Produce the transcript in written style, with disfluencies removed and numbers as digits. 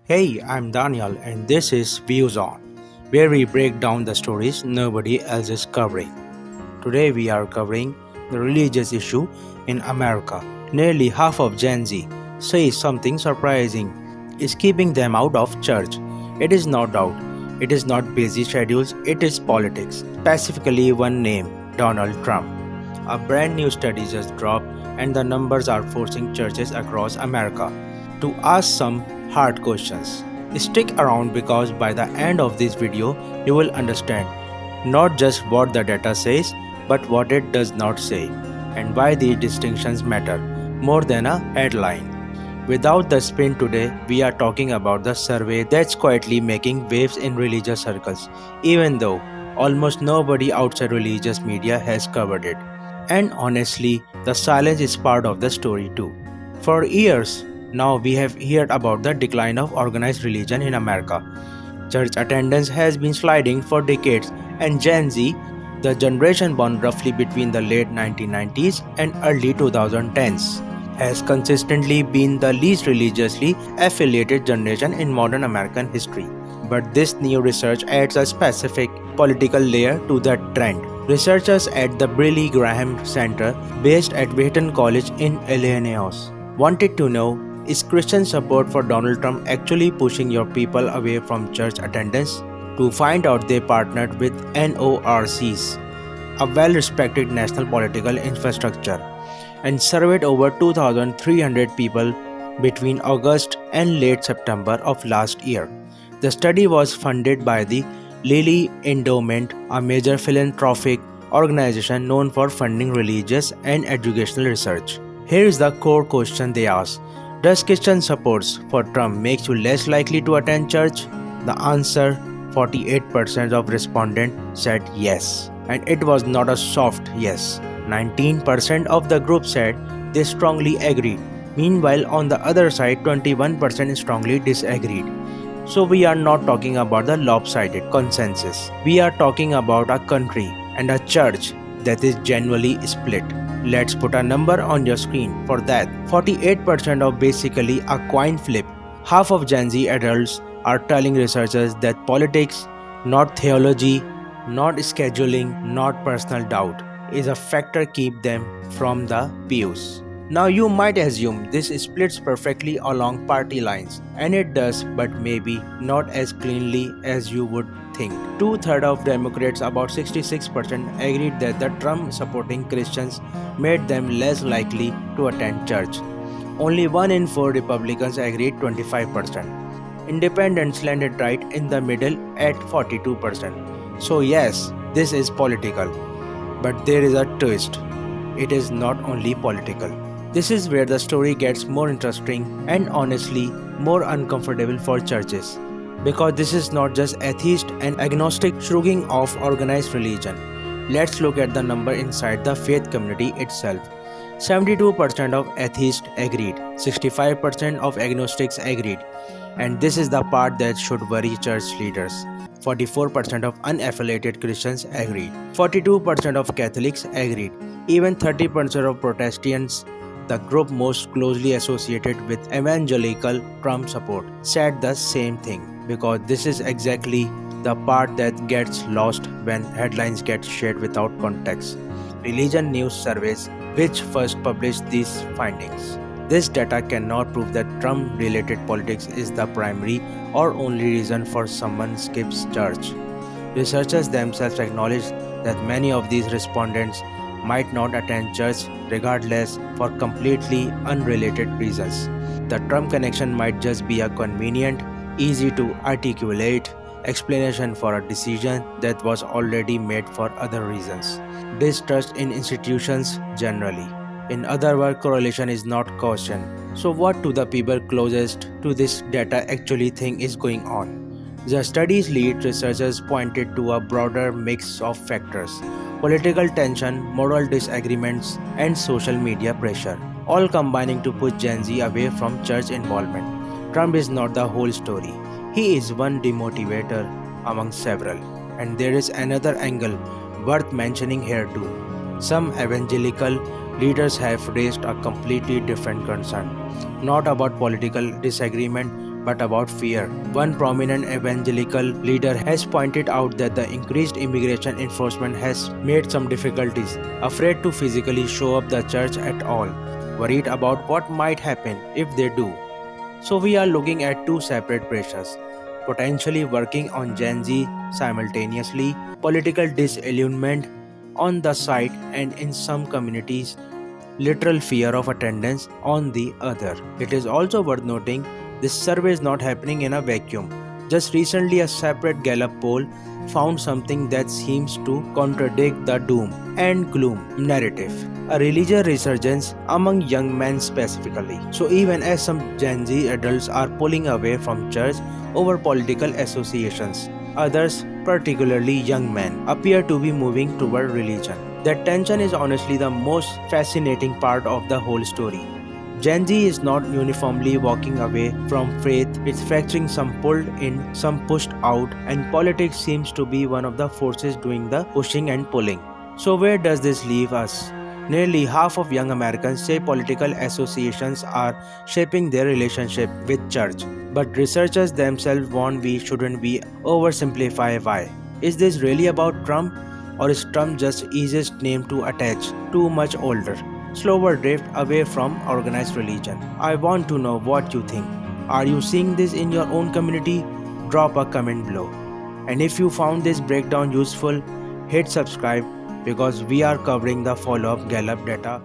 Hey, I'm Daniel, and this is Views On, where we break down the stories nobody else is covering. Today, we are covering the religious issue in America. Nearly half of Gen Z says something surprising is keeping them out of church. It is no doubt. It is not busy schedules, it is politics. Specifically, one name Donald Trump. A brand new study just dropped, and the numbers are forcing churches across America to ask some hard questions. Stick around because by the end of this video, you will understand not just what the data says, but what it does not say, and why these distinctions matter more than a headline. Without the spin today, we are talking about the survey that's quietly making waves in religious circles, even though almost nobody outside religious media has covered it. And honestly, the silence is part of the story too. For years now, we have heard about the decline of organized religion in America. Church attendance has been sliding for decades, and Gen Z, the generation born roughly between the late 1990s and early 2010s, has consistently been the least religiously affiliated generation in modern American history. But this new research adds a specific political layer to that trend. Researchers at the Billy Graham Center, based at Wheaton College in Illinois, wanted to know, is Christian support for Donald Trump actually pushing your people away from church attendance? To find out, they partnered with NORCs, a well respected national political infrastructure, and surveyed over 2,300 people between August and late September of last year. The study was funded by the Lilly Endowment, a major philanthropic organization known for funding religious and educational research. Here is the core question they asked: does Christian support for Trump make you less likely to attend church? The answer: 48% of respondents said yes. And it was not a soft yes. 19% of the group said they strongly agreed. Meanwhile, on the other side, 21% strongly disagreed. So we are not talking about the lopsided consensus. We are talking about a country and a church that is genuinely split. Let's put a number on your screen for that. 48% of basically a coin flip. Half of Gen Z adults are telling researchers that politics, not theology, not scheduling, not personal doubt, is a factor keep them from the pews. Now you might assume this splits perfectly along party lines, and it does, but maybe not as cleanly as you would think. Two-thirds of Democrats, about 66%, agreed that the Trump supporting Christians made them less likely to attend church. Only 1 in 4 Republicans agreed, 25%. Independents landed right in the middle at 42%. So yes, this is political. But there is a twist. It is not only political. This is where the story gets more interesting and honestly more uncomfortable for churches. Because this is not just atheist and agnostic shrugging off organized religion. Let's look at the number inside the faith community itself. 72% of atheists agreed, 65% of agnostics agreed, and this is the part that should worry church leaders. 44% of unaffiliated Christians agreed, 42% of Catholics agreed, even 30% of Protestants, the group most closely associated with evangelical Trump support, said the same thing, because this is exactly the part that gets lost when headlines get shared without context. Religion News Service, which first published these findings. This data cannot prove that Trump-related politics is the primary or only reason for someone skips church. Researchers themselves acknowledge that many of these respondents might not attend church regardless for completely unrelated reasons. The Trump connection might just be a convenient, easy to articulate explanation for a decision that was already made for other reasons. Distrust in institutions generally. In other words, correlation is not causation. So what do the people closest to this data actually think is going on? The study's lead researchers pointed to a broader mix of factors: political tension, moral disagreements, and social media pressure, all combining to push Gen Z away from church involvement. Trump is not the whole story. He is one demotivator among several. And there is another angle worth mentioning here too. Some evangelical leaders have raised a completely different concern, not about political disagreement but about fear. One prominent evangelical leader has pointed out that the increased immigration enforcement has made some difficulties, afraid to physically show up the church at all, worried about what might happen if they do. So we are looking at two separate pressures, potentially working on Gen Z simultaneously, political disillusionment on the side, and in some communities, literal fear of attendance on the other. It is also worth noting this survey is not happening in a vacuum. Just recently, a separate Gallup poll found something that seems to contradict the doom and gloom narrative. A religious resurgence among young men specifically. So, even as some Gen Z adults are pulling away from church over political associations, others, particularly young men, appear to be moving toward religion. That tension is honestly the most fascinating part of the whole story. Gen Z is not uniformly walking away from faith, it's fracturing, some pulled in, some pushed out, and politics seems to be one of the forces doing the pushing and pulling. So, where does this leave us? Nearly half of young Americans say political associations are shaping their relationship with church. But researchers themselves warn we shouldn't be oversimplify why. Is this really about Trump? Or is Trump just easiest name to attach? Too much older, slower drift away from organized religion. I want to know what you think. Are you seeing this in your own community? Drop a comment below. And if you found this breakdown useful, hit subscribe because we are covering the follow-up Gallup data